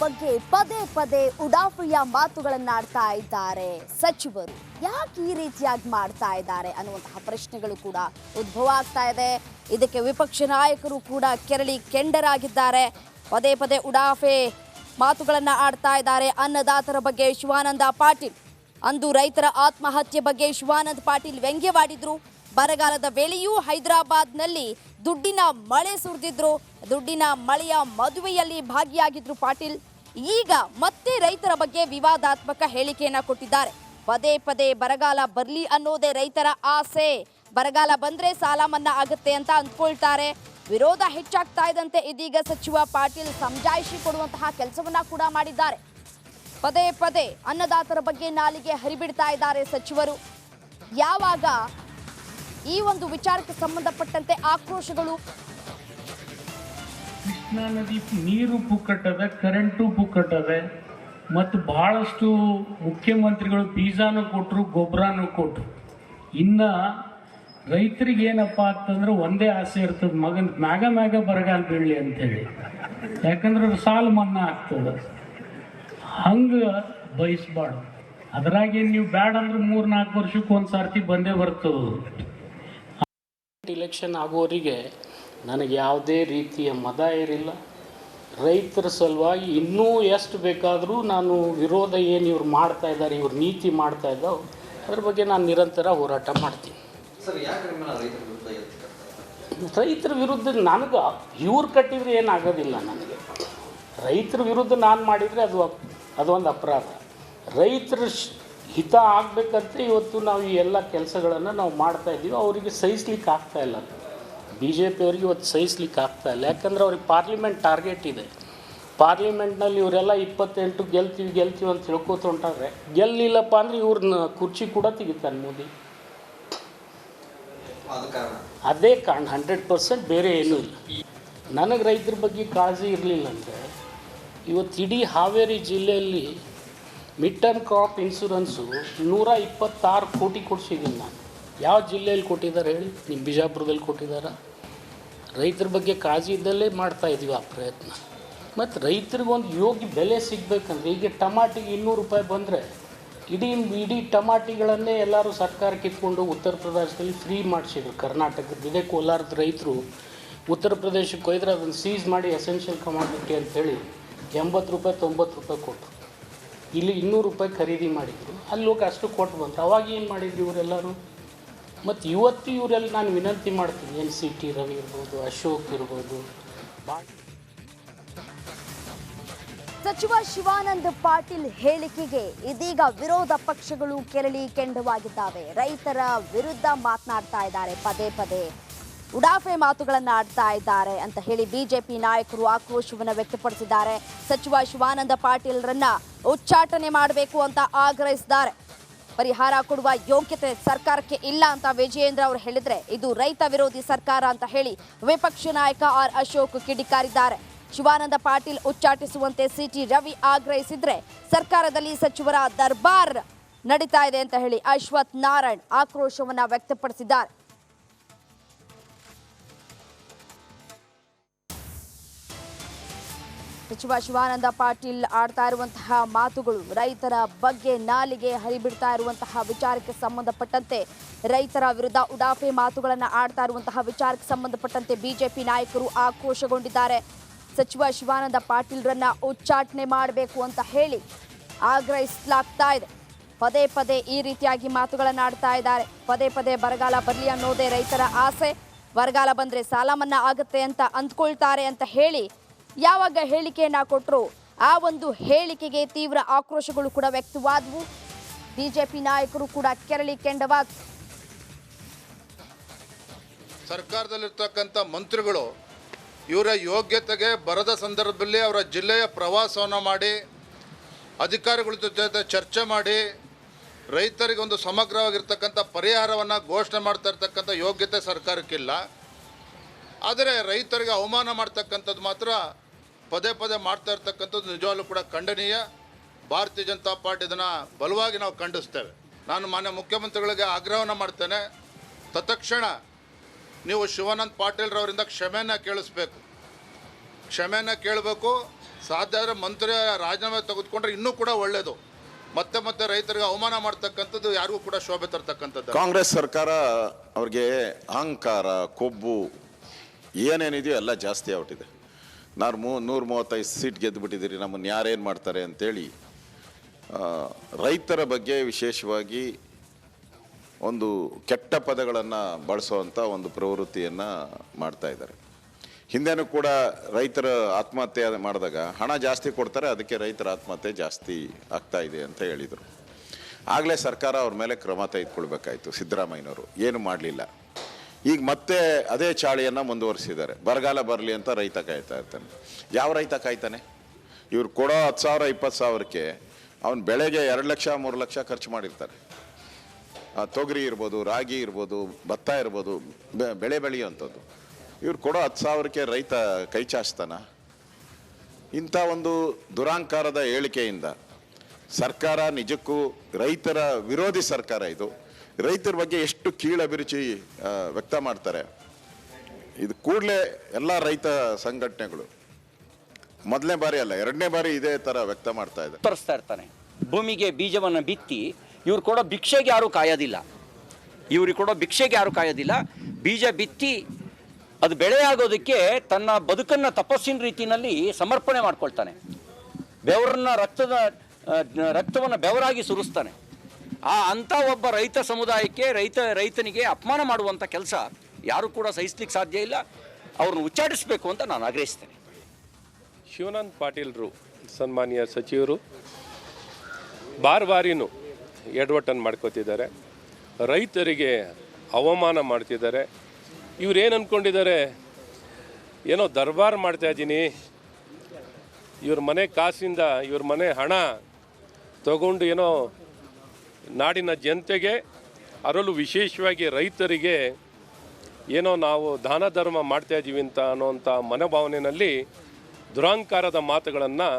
ಬಗ್ಗೆ ಪದೇ ಪದೇ ಉಡಾಫೆಯ ಮಾತುಗಳನ್ನಾಡ್ತಾ ಇದ್ದಾರೆ ಸಚಿವರು. ಯಾಕೆ ಈ ರೀತಿಯಾಗಿ ಮಾಡ್ತಾ ಇದ್ದಾರೆ ಅನ್ನುವಂತಹ ಪ್ರಶ್ನೆಗಳು ಕೂಡ ಉದ್ಭವ ಆಗ್ತಾ ಇದೆ. ಇದಕ್ಕೆ ವಿಪಕ್ಷ ನಾಯಕರು ಕೂಡ ಕೆರಳಿ ಕೆಂಡರಾಗಿದ್ದಾರೆ. ಪದೇ ಪದೇ ಉಡಾಫೆ ಮಾತುಗಳನ್ನ ಆಡ್ತಾ ಇದ್ದಾರೆ. ಅನ್ನದಾತರ ಬಗ್ಗೆ ಶಿವಾನಂದ ಪಾಟೀಲ್, ಅಂದು ರೈತರ ಆತ್ಮಹತ್ಯೆ ಬಗ್ಗೆ ಶಿವಾನಂದ ಪಾಟೀಲ್ ವ್ಯಂಗ್ಯವಾಡಿದ್ರು. ಬರಗಾಲದ ವೇಳೆಯೂ ಹೈದರಾಬಾದ್ನಲ್ಲಿ ದುಡ್ಡಿನ ಮಳೆ ಸುರಿದಿದ್ರು. ದುಡ್ಡಿನ ಮಳೆಯ ಮದುವೆಯಲ್ಲಿ ಭಾಗಿಯಾಗಿದ್ರು ಪಾಟೀಲ್. ಈಗ ಮತ್ತೆ ರೈತರ ಬಗ್ಗೆ ವಿವಾದಾತ್ಮಕ ಹೇಳಿಕೆಯನ್ನ ಕೊಟ್ಟಿದ್ದಾರೆ. ಪದೇ ಪದೇ ಬರಗಾಲ ಬರಲಿ ಅನ್ನೋದೇ ರೈತರ ಆಸೆ. ಬರಗಾಲ ಬಂದ್ರೆ ಸಾಲ ಮನ್ನಾ ಆಗುತ್ತೆ ಅಂತ ಅಂದ್ಕೊಳ್ತಾರೆ. ವಿರೋಧ ಹೆಚ್ಚಾಗ್ತಾ ಇದ್ದಂತೆ ಇದೀಗ ಸಚಿವ ಪಾಟೀಲ್ ಸಮಜಾಯಿಷಿ ಕೊಡುವಂತಹ ಕೆಲಸವನ್ನ ಕೂಡ ಮಾಡಿದ್ದಾರೆ. ಪದೇ ಪದೇ ಅನ್ನದಾತರ ಬಗ್ಗೆ ನಾಲಿಗೆ ಹರಿಬಿಡ್ತಾ ಇದ್ದಾರೆ ಸಚಿವರು. ಯಾವಾಗ ಈ ಒಂದು ವಿಚಾರಕ್ಕೆ ಸಂಬಂಧಪಟ್ಟಂತೆ ಆಕ್ರೋಶಗಳು, ಕೃಷ್ಣಾ ನದಿ ನೀರು ಪುಕ್ಕಟ್ಟದ, ಕರೆಂಟು ಪುಕ್ಕಟ್ಟದೆ, ಮತ್ತು ಬಹಳಷ್ಟು ಮುಖ್ಯಮಂತ್ರಿಗಳು ಬೀಜಾನು ಕೊಟ್ಟರು, ಗೊಬ್ಬರನೂ ಕೊಟ್ಟರು. ಇನ್ನು ರೈತರಿಗೆ ಏನಪ್ಪ ಅಂತಂದ್ರೆ ಒಂದೇ ಆಸೆ ಇರ್ತದೆ, ಮಗನ ಮ್ಯಾಗ ಬರಗಾಲ ಬೀಳಲಿ ಅಂತೇಳಿ. ಯಾಕಂದ್ರೆ ಅದು ಸಾಲ ಮನ್ನಾ ಆಗ್ತದೆ. ಹಂಗೆ ಬಯಸ್ಬಾರ್ದು. ಅದ್ರಾಗೇನು ನೀವು ಬ್ಯಾಡ ಅಂದ್ರೆ 3-4 ವರ್ಷಕ್ಕೆ ಒಂದು ಸಾರ್ತಿ ಬಂದೇ ಬರ್ತದೆ. ಇಲೆಕ್ಷನ್ ಆಗೋರಿಗೆ ನನಗೆ ಯಾವುದೇ ರೀತಿಯ ಮದ ಇರಲಿಲ್ಲ. ರೈತರ ಸಲುವಾಗಿ ಇನ್ನೂ ಎಷ್ಟು ಬೇಕಾದರೂ ನಾನು ವಿರೋಧ ಏನು ಇವ್ರು ಮಾಡ್ತಾ ಇದ್ದಾರೆ, ಇವ್ರು ನೀತಿ ಮಾಡ್ತಾ ಇದ್ದಾವೆ, ಅದ್ರ ಬಗ್ಗೆ ನಾನು ನಿರಂತರ ಹೋರಾಟ ಮಾಡ್ತೀನಿ. ರೈತರ ವಿರುದ್ಧ ನನಗೆ ಇವ್ರು ಕಟ್ಟಿದರೆ ಏನಾಗೋದಿಲ್ಲ. ನನಗೆ ರೈತರ ವಿರುದ್ಧ ನಾನು ಮಾಡಿದರೆ ಅದೊಂದು ಅಪರಾಧ. ರೈತರ ಹಿತ ಆಗಬೇಕಂತ ಇವತ್ತು ನಾವು ಈ ಎಲ್ಲ ಕೆಲಸಗಳನ್ನು ನಾವು ಮಾಡ್ತಾಯಿದ್ದೀವಿ. ಅವರಿಗೆ ಸಹಿಸ್ಲಿಕ್ಕೆ ಆಗ್ತಾಯಿಲ್ಲ. ಬಿ ಜೆ ಪಿಯವ್ರಿಗೆ ಇವತ್ತು ಸಹಿಸ್ಲಿಕ್ಕೆ ಆಗ್ತಾಯಿಲ್ಲ. ಯಾಕಂದರೆ ಅವ್ರಿಗೆ ಪಾರ್ಲಿಮೆಂಟ್ ಟಾರ್ಗೆಟ್ ಇದೆ. ಪಾರ್ಲಿಮೆಂಟ್ನಲ್ಲಿ ಇವರೆಲ್ಲ 28 ಗೆಲ್ತೀವಿ ಅಂತ ಹೇಳ್ಕೋತ ಹೊಂಟಾರೆ. ಗೆಲ್ಲಿಲ್ಲಪ್ಪ ಅಂದರೆ ಇವ್ರನ್ನ ಕುರ್ಚಿ ಕೂಡ ತೆಗಿತಾನೆ ಮೋದಿ. ಅದೇ ಕಾರಣ 100%, ಬೇರೆ ಏನೂ ಇಲ್ಲ. ನನಗೆ ರೈತರ ಬಗ್ಗೆ ಕಾಳಜಿ ಇರಲಿಲ್ಲ ಅಂದರೆ ಇವತ್ತು ಇಡೀ ಹಾವೇರಿ ಜಿಲ್ಲೆಯಲ್ಲಿ ಮಿಡ್ ಟರ್ಮ್ ಕ್ರಾಪ್ ಇನ್ಶೂರೆನ್ಸು 126 ಕೋಟಿ ಕೊಡಿಸಿದ್ದೀನಿ ನಾನು. ಯಾವ ಜಿಲ್ಲೆಯಲ್ಲಿ ಕೊಟ್ಟಿದ್ದಾರೆ ಹೇಳಿ? ನಿಮ್ಮ ಬಿಜಾಪುರದಲ್ಲಿ ಕೊಟ್ಟಿದ್ದಾರೆ. ರೈತರ ಬಗ್ಗೆ ಕಾಳಜಿ ಇದ್ದಲ್ಲೇ ಮಾಡ್ತಾಯಿದ್ದೀವಿ ಆ ಪ್ರಯತ್ನ. ಮತ್ತು ರೈತರಿಗೊಂದು ಯೋಗ್ಯ ಬೆಲೆ ಸಿಗಬೇಕಂದ್ರೆ, ಈಗ ಟಮಾಟಿಗೆ 200 ರೂಪಾಯಿ ಬಂದರೆ ಇಡೀ ಟಮಾಟಿಗಳನ್ನೇ ಎಲ್ಲರೂ ಸರ್ಕಾರಕ್ಕೆ ಇಟ್ಕೊಂಡು ಉತ್ತರ ಪ್ರದೇಶದಲ್ಲಿ ಫ್ರೀ ಮಾಡಿಸಿದ್ರು. ಕರ್ನಾಟಕದ ಇದೇ ಕೋಲಾರದ ರೈತರು ಉತ್ತರ ಪ್ರದೇಶಕ್ಕೆ ಹೋಯ್ದರೆ ಅದನ್ನು ಸೀಸ್ ಮಾಡಿ ಎಸೆನ್ಷಿಯಲ್ ಕಮಾಡಿಟಿ ಅಂಥೇಳಿ 80 ರೂಪಾಯಿ 90 ರೂಪಾಯಿ ಕೊಟ್ಟರು. ಇಲ್ಲಿ 200 ರೂಪಾಯಿ ಖರೀದಿ ಮಾಡಿದರು. ಅಲ್ಲಿ ಹೋಗಿ ಅಷ್ಟು ಕೊಟ್ಟು ಬಂದರು. ಅವಾಗ ಏನು ಮಾಡಿದ್ರು ಇವರೆಲ್ಲರೂ? ಮತ್ತು ಇವತ್ತು ಇವರೆಲ್ಲ ನಾನು ವಿನಂತಿ ಮಾಡ್ತೀನಿ, NCT ರವಿ ಇರ್ಬೋದು, ಅಶೋಕ್ ಇರ್ಬೋದು. ಸಚಿವ ಶಿವಾನಂದ ಪಾಟೀಲ್ ಹೇಳಿಕೆಗೆ ಇದೀಗ ವಿರೋಧ ಪಕ್ಷಗಳು ಕೆರಳಿ ಕೆಂಡವಾಗಿದ್ದಾವೆ. ರೈತರ ವಿರುದ್ಧ ಮಾತನಾಡ್ತಾ ಇದ್ದಾರೆ, ಪದೇ ಪದೇ ಉಡಾಫೆ ಮಾತುಗಳನ್ನು ಆಡ್ತಾ ಇದ್ದಾರೆ ಅಂತ ಹೇಳಿ ಬಿಜೆಪಿ ನಾಯಕರು ಆಕ್ರೋಶವನ್ನು ವ್ಯಕ್ತಪಡಿಸಿದ್ದಾರೆ. ಸಚಿವ ಶಿವಾನಂದ ಪಾಟೀಲ್ರನ್ನ ಉಚ್ಚಾಟನೆ ಮಾಡಬೇಕು ಅಂತ ಆಗ್ರಹಿಸಿದ್ದಾರೆ. ಪರಿಹಾರ ಕೊಡುವ ಯೋಗ್ಯತೆ ಸರ್ಕಾರಕ್ಕೆ ಇಲ್ಲ ಅಂತ ವಿಜಯೇಂದ್ರ ಅವರು ಹೇಳಿದ್ರೆ ಇದು ರೈತ ವಿರೋಧಿ ಸರ್ಕಾರ ಅಂತ ಹೇಳಿ ವಿಪಕ್ಷ ನಾಯಕ ಆರ್ ಅಶೋಕ್ ಕಿಡಿಕಾರಿದ್ದಾರೆ. ಶಿವಾನಂದ ಪಾಟೀಲ್ ಉಚ್ಚಾಟಿಸುವಂತೆ CT ರವಿ ಆಗ್ರಹಿಸಿದ್ರೆ ಸರ್ಕಾರದಲ್ಲಿ ಸಚಿವರ ದರ್ಬಾರ್ ನಡೀತಾ ಇದೆ ಅಂತ ಹೇಳಿ ಅಶ್ವಥ್ ನಾರಾಯಣ್ ಆಕ್ರೋಶವನ್ನ ವ್ಯಕ್ತಪಡಿಸಿದ್ದಾರೆ. ಸಚಿವ ಶಿವಾನಂದ ಪಾಟೀಲ್ ಆಡ್ತಾ ಇರುವಂತಹ ಮಾತುಗಳು, ರೈತರ ಬಗ್ಗೆ ನಾಲಿಗೆ ಹರಿಬಿಡ್ತಾ ಇರುವಂತಹ ವಿಚಾರಕ್ಕೆ ಸಂಬಂಧಪಟ್ಟಂತೆ, ರೈತರ ವಿರುದ್ಧ ಉಡಾಫೆ ಮಾತುಗಳನ್ನು ಆಡ್ತಾ ಇರುವಂತಹ ವಿಚಾರಕ್ಕೆ ಸಂಬಂಧಪಟ್ಟಂತೆ ಬಿಜೆಪಿ ನಾಯಕರು ಆಕ್ರೋಶಗೊಂಡಿದ್ದಾರೆ. ಸಚಿವ ಶಿವಾನಂದ ಪಾಟೀಲ್ರನ್ನ ಉಚ್ಚಾಟನೆ ಮಾಡಬೇಕು ಅಂತ ಹೇಳಿ ಆಗ್ರಹಿಸಲಾಗ್ತಾ ಇದೆ. ಪದೇ ಪದೇ ಈ ರೀತಿಯಾಗಿ ಮಾತುಗಳನ್ನು ಆಡ್ತಾ ಇದ್ದಾರೆ. ಪದೇ ಪದೇ ಬರಗಾಲ ಬರಲಿ ಅನ್ನೋದೇ ರೈತರ ಆಸೆ. ಬರಗಾಲ ಬಂದರೆ ಸಾಲ ಮನ್ನಾ ಆಗುತ್ತೆ ಅಂತ ಅಂದ್ಕೊಳ್ತಾರೆ ಅಂತ ಹೇಳಿ ಯಾವಾಗ ಹೇಳಿಕೆಯನ್ನ ಕೊಟ್ಟರು ಆ ಒಂದು ಹೇಳಿಕೆಗೆ ತೀವ್ರ ಆಕ್ರೋಶಗಳು ಕೂಡ ವ್ಯಕ್ತವಾದವು. ಬಿಜೆಪಿ ನಾಯಕರು ಕೂಡ ಕೆರಳಿ ಕೆಂಡವಾದ. ಸರ್ಕಾರದಲ್ಲಿರ್ತಕ್ಕಂಥ ಮಂತ್ರಿಗಳು ಇವರ ಯೋಗ್ಯತೆಗೆ ಬರದ ಸಂದರ್ಭದಲ್ಲಿ ಅವರ ಜಿಲ್ಲೆಯ ಪ್ರವಾಸವನ್ನು ಮಾಡಿ ಅಧಿಕಾರಿಗಳ ಜೊತೆ ಚರ್ಚೆ ಮಾಡಿ ರೈತರಿಗೆ ಒಂದು ಸಮಗ್ರವಾಗಿರ್ತಕ್ಕಂಥ ಪರಿಹಾರವನ್ನು ಘೋಷಣೆ ಮಾಡ್ತಾ ಇರ್ತಕ್ಕಂಥ ಯೋಗ್ಯತೆ ಸರ್ಕಾರಕ್ಕಿಲ್ಲ. ಆದರೆ ರೈತರಿಗೆ ಅವಮಾನ ಮಾಡ್ತಕ್ಕಂಥದ್ದು ಮಾತ್ರ ಪದೇ ಪದೇ ಮಾಡ್ತಾ ಇರ್ತಕ್ಕಂಥದ್ದು ನಿಜವಾಗ್ಲೂ ಕೂಡ ಖಂಡನೀಯ. ಭಾರತೀಯ ಜನತಾ ಪಾರ್ಟಿ ಇದನ್ನು ಬಲವಾಗಿ ನಾವು ಖಂಡಿಸ್ತೇವೆ. ನಾನು ಮಾನ್ಯ ಮುಖ್ಯಮಂತ್ರಿಗಳಿಗೆ ಆಗ್ರಹವನ್ನು ಮಾಡ್ತೇನೆ, ತತ್ಕ್ಷಣ ನೀವು ಶಿವಾನಂದ ಪಾಟೀಲ್ರವರಿಂದ ಕ್ಷಮೆಯನ್ನು ಕೇಳಿಸ್ಬೇಕು. ಸಾಧ್ಯ ಆದರೆ ಮಂತ್ರಿ ರಾಜೀನಾಮೆ ತೆಗೆದುಕೊಂಡ್ರೆ ಇನ್ನೂ ಕೂಡ ಒಳ್ಳೆಯದು. ಮತ್ತೆ ಮತ್ತೆ ರೈತರಿಗೆ ಅವಮಾನ ಮಾಡ್ತಕ್ಕಂಥದ್ದು ಯಾರಿಗೂ ಕೂಡ ಶೋಭೆ ತರ್ತಕ್ಕಂಥದ್ದು. ಕಾಂಗ್ರೆಸ್ ಸರ್ಕಾರ ಅವ್ರಿಗೆ ಅಹಂಕಾರ, ಕೊಬ್ಬು ಏನೇನಿದೆಯೋ ಎಲ್ಲ ಜಾಸ್ತಿ ಆಗ್ಬಿಟ್ಟಿದೆ. 135 ಸೀಟ್ ಗೆದ್ದುಬಿಟ್ಟಿದ್ದೀರಿ, ನಮ್ಮನ್ನು ಯಾರೇನು ಮಾಡ್ತಾರೆ ಅಂತೇಳಿ ರೈತರ ಬಗ್ಗೆ ವಿಶೇಷವಾಗಿ ಒಂದು ಕೆಟ್ಟ ಪದಗಳನ್ನು ಬಳಸುವಂಥ ಒಂದು ಪ್ರವೃತ್ತಿಯನ್ನು ಮಾಡ್ತಾ ಇದ್ದಾರೆ. ಹಿಂದೆನೂ ಕೂಡ ರೈತರ ಆತ್ಮಹತ್ಯೆ ಮಾಡಿದಾಗ ಹಣ ಜಾಸ್ತಿ ಕೊಡ್ತಾರೆ, ಅದಕ್ಕೆ ರೈತರ ಆತ್ಮಹತ್ಯೆ ಜಾಸ್ತಿ ಆಗ್ತಾ ಇದೆ ಅಂತ ಹೇಳಿದರು. ಆಗಲೇ ಸರ್ಕಾರ ಅವ್ರ ಮೇಲೆ ಕ್ರಮ ತೆಗೆದುಕೊಳ್ಬೇಕಾಯಿತು. ಸಿದ್ದರಾಮಯ್ಯನವರು ಏನು ಮಾಡಲಿಲ್ಲ. ಈಗ ಮತ್ತೆ ಅದೇ ಚಾಳಿಯನ್ನು ಮುಂದುವರಿಸಿದ್ದಾರೆ. ಬರಗಾಲ ಬರಲಿ ಅಂತ ರೈತ ಕಾಯ್ತಾ ಇರ್ತಾನೆ. ಯಾವ ರೈತ ಕಾಯ್ತಾನೆ? ಇವ್ರು ಕೊಡೋ 10,000 20,000ಕ್ಕೆ ಅವನು ಬೆಳೆಗೆ 2 ಲಕ್ಷ 3 ಲಕ್ಷ ಖರ್ಚು ಮಾಡಿರ್ತಾರೆ. ತೊಗರಿ ಇರ್ಬೋದು, ರಾಗಿ ಇರ್ಬೋದು, ಭತ್ತ ಇರ್ಬೋದು, ಬೆಳೆ ಬೆಳೆಯುವಂಥದ್ದು. ಇವ್ರು ಕೊಡೋ 10,000ಕ್ಕೆ ರೈತ ಕೈ ಚಾಚ್ತಾನ? ಇಂಥ ಒಂದು ದುರಾಂಕಾರದ ಹೇಳಿಕೆಯಿಂದ ಸರ್ಕಾರ ನಿಜಕ್ಕೂ ರೈತರ ವಿರೋಧಿ ಸರ್ಕಾರ. ಇದು ರೈತರ ಬಗ್ಗೆ ಎಷ್ಟು ಕೀಳಭಿರುಚಿ ವ್ಯಕ್ತ ಮಾಡ್ತಾರೆ. ಇದು ಕೂಡಲೇ ಎಲ್ಲ ರೈತ ಸಂಘಟನೆಗಳು ಮೊದಲನೇ ಬಾರಿ ಅಲ್ಲ, 2ನೇ ಬಾರಿ ಇದೇ ಥರ ವ್ಯಕ್ತ ಮಾಡ್ತಾ ಇದೆ. ತರಿಸ್ತಾ ಇರ್ತಾನೆ. ಭೂಮಿಗೆ ಬೀಜವನ್ನು ಬಿತ್ತಿ ಇವ್ರು ಕೊಡೋ ಭಿಕ್ಷೆಗೆ ಯಾರೂ ಕಾಯೋದಿಲ್ಲ. ಬೀಜ ಬಿತ್ತಿ ಅದು ಬೆಳೆ ಆಗೋದಕ್ಕೆ ತನ್ನ ಬದುಕನ್ನು ತಪಸ್ಸಿನ ರೀತಿಯಲ್ಲಿ ಸಮರ್ಪಣೆ ಮಾಡ್ಕೊಳ್ತಾನೆ. ರಕ್ತವನ್ನು ಬೆವರಾಗಿ ಸುರಿಸ್ತಾನೆ. ಅಂಥ ಒಬ್ಬ ರೈತ ಸಮುದಾಯಕ್ಕೆ ರೈತನಿಗೆ ಅಪಮಾನ ಮಾಡುವಂಥ ಕೆಲಸ ಯಾರು ಕೂಡ ಸಹಿಸ್ಲಿಕ್ಕೆ ಸಾಧ್ಯ ಇಲ್ಲ. ಅವ್ರನ್ನ ಉಚ್ಚಾಟಿಸಬೇಕು ಅಂತ ನಾನು ಆಗ್ರಹಿಸ್ತೇನೆ. ಶಿವಾನಂದ ಪಾಟೀಲ್ರು ಸನ್ಮಾನ್ಯ ಸಚಿವರು ಬಾರಿನೂ ಎಡವಟ್ಟನ್ನು ಮಾಡ್ಕೋತಿದ್ದಾರೆ. ರೈತರಿಗೆ ಅವಮಾನ ಮಾಡ್ತಿದ್ದಾರೆ. ಇವ್ರೇನು ಅಂದ್ಕೊಂಡಿದ್ದಾರೆ, ಏನೋ ದರ್ಬಾರ್ ಮಾಡ್ತಾಯಿದ್ದೀನಿ, ಇವ್ರ ಮನೆ ಕಾಸಿಂದ ಇವ್ರ ಮನೆ ಹಣ ತಗೊಂಡು ಏನೋ ನಾಡಿನ ಜನತೆಗೆ, ಅದರಲ್ಲೂ ವಿಶೇಷವಾಗಿ ರೈತರಿಗೆ ಏನೋ ನಾವು ದಾನ ಧರ್ಮ ಮಾಡ್ತಾಯಿದ್ದೀವಿ ಅಂತ ಅನ್ನೋಂಥ ಮನೋಭಾವನೆಯಲ್ಲಿ ದುರಾಂಕಾರದ ಮಾತುಗಳನ್ನು